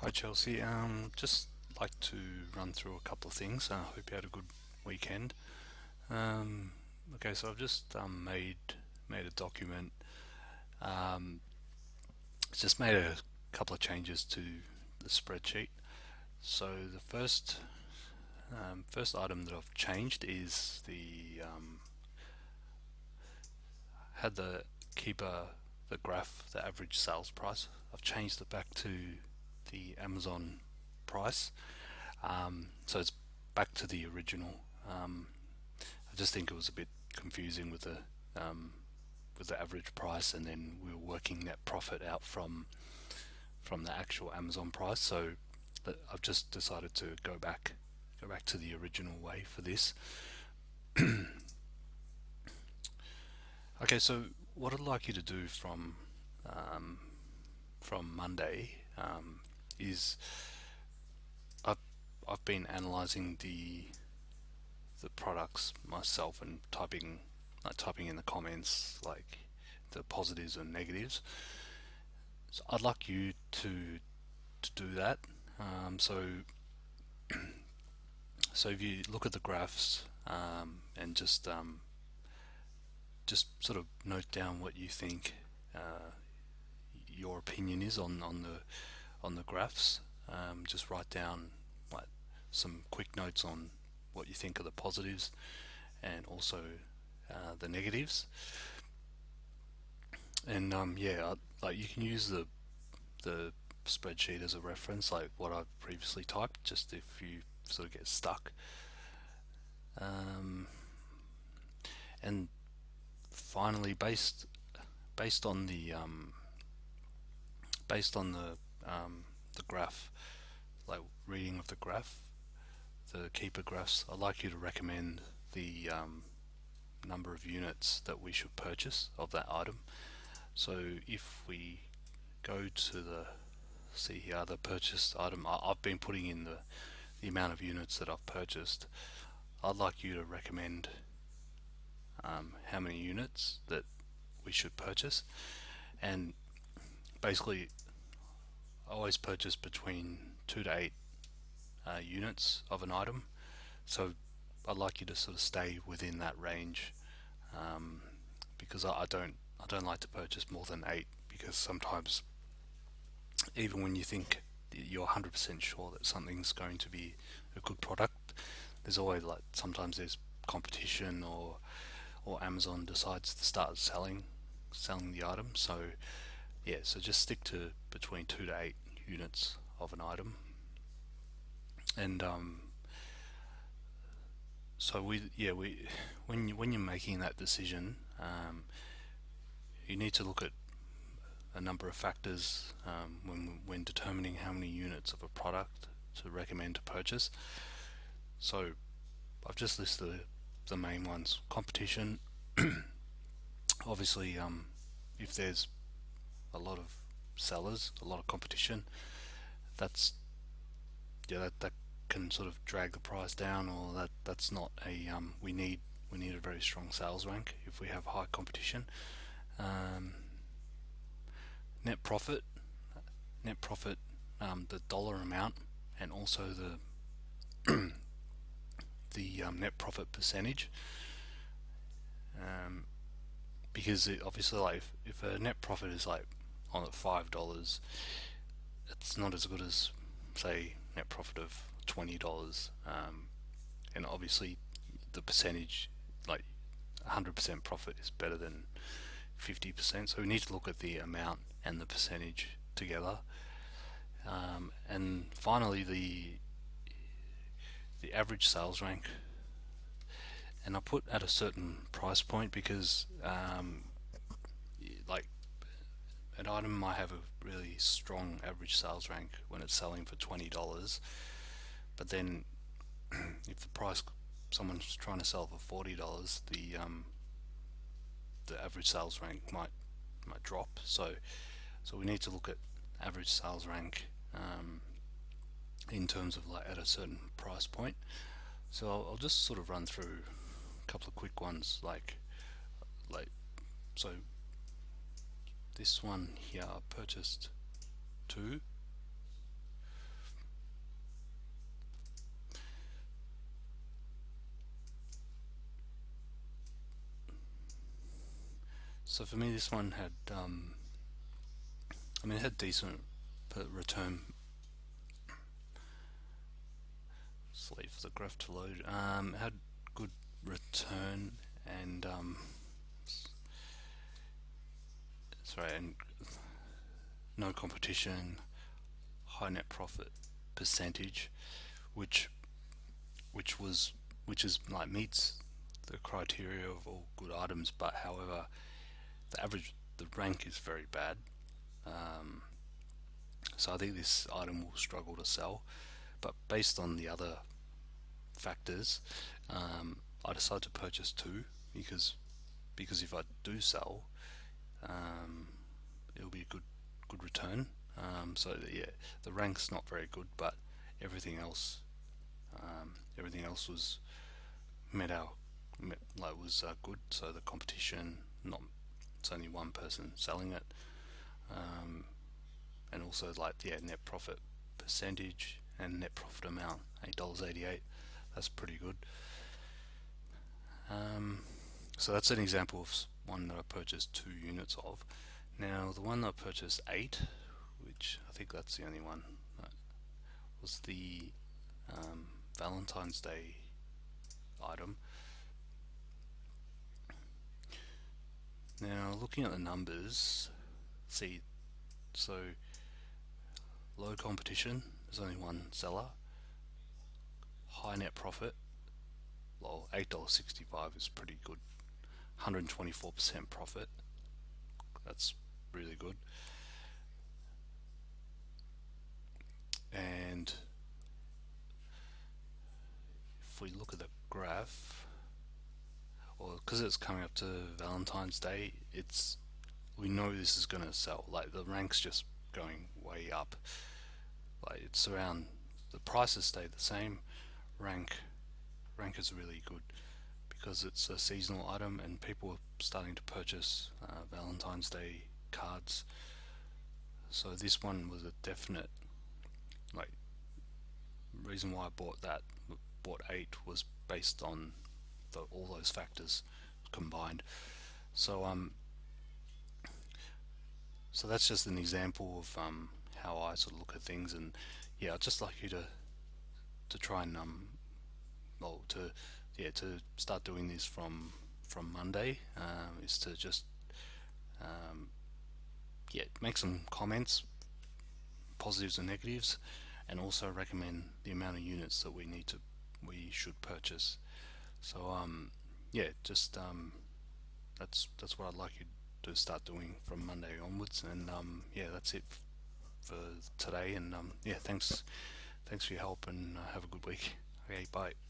Hi Chelsea. Just like to run through a couple of things. I hope you had a good weekend. Um, okay, so I've just made a document. Um, just made a couple of changes to the spreadsheet. So the first item that I've changed is the had the keeper the graph, the average sales price. I've changed it back to the Amazon price. So it's back to the original. I just think it was a bit confusing um, with the average price, and then we were working net profit out from the actual Amazon price. So I've just decided to go back to the original way for this. Okay, so what I'd like you to do um, from Monday is I've I've been analyzing the products myself and typing in the comments like the positives and negatives. So I'd like you to do that. So if you look at the graphs and just sort of note down what you think your opinion is on the graphs. Just write down like some quick notes on what you think are the positives and also the negatives. And yeah, like you can use the spreadsheet as a reference, like what I've previously typed, just if you sort of get stuck. Um, and finally, based on the graph, like reading of the graph, the keeper graphs, I'd like you to recommend the number of units that we should purchase of that item. So if we go to the see here the purchased item, I've been putting in the amount of units that I've purchased. I'd like you to recommend how many units that we should purchase, and basically I always purchase between 2 to 8 units of an item. So I'd like you to sort of stay within that range, um, because I don't like to purchase more than 8, because sometimes even when you think you're 100% sure that something's going to be a good product, there's always like sometimes there's competition, or Amazon decides to start selling the item. So yeah, so just stick to between 2 to 8 units of an item. And so we when you're making that decision, you need to look at a number of factors when determining how many units of a product to recommend to purchase. So I've just listed the main ones: competition. Obviously, if there's a lot of sellers, a lot of competition, that's that can sort of drag the price down, or that's not a we need a very strong sales rank if we have high competition. Um, net profit, net profit, the dollar amount, and also the net profit percentage. Um, because obviously, like if a net profit is like on at $5, it's not as good as say net profit of $20. And obviously, the percentage, like 100% profit, is better than 50%. So we need to look at the amount and the percentage together. And finally, the average sales rank, and I put at a certain price point because like an item might have a really strong average sales rank when it's selling for $20, but then if the price someone's trying to sell for $40, the average sales rank might drop. So we need to look at average sales rank in terms of like at a certain price point. So I'll just sort of run through a couple of quick ones, like so this one here I purchased two. So for me, this one had, I mean, it had decent return. Just wait for the graph to load. It had good return and sorry, and no competition, high net profit percentage, which which was which is like meets the criteria of all good items, but however, the rank is very bad. Um, so I think this item will struggle to sell. But based on the other factors, I decided to purchase two because if I do sell, um, it'll be a good return. So yeah, the rank's not very good, but everything else everything else was met our like was good. So the competition, not it's only one person selling it, um, and also like yeah, net profit percentage and net profit amount $8.88. That's pretty good. Um, so that's an example of one that I purchased 2 units of. Now the one that I purchased eight, which I think that's the only one, was the um, Valentine's Day item. Now looking at the numbers, see, so low competition, there's only one seller, high net profit, well, $8.65 is pretty good, 124% profit, that's really good. And if we look at the graph, well, because it's coming up to Valentine's Day, we know this is going to sell. Like the rank's just going way up. Like it's around the prices stay the same. Rank rank is really good because it's a seasonal item and people are starting to purchase Valentine's Day cards. So this one was a definite like reason why I bought eight was based on all those factors combined. So so that's just an example of how I sort of look at things, and yeah, I'd just like you to try and well to yeah to start doing this from Monday. Is to just um, yeah make some comments, positives and negatives, and also recommend the amount of units that we should purchase. So yeah, just that's what I'd like you to start doing from Monday onwards, and yeah, that's it for today. And yeah, thanks for your help, and have a good week. Okay, bye.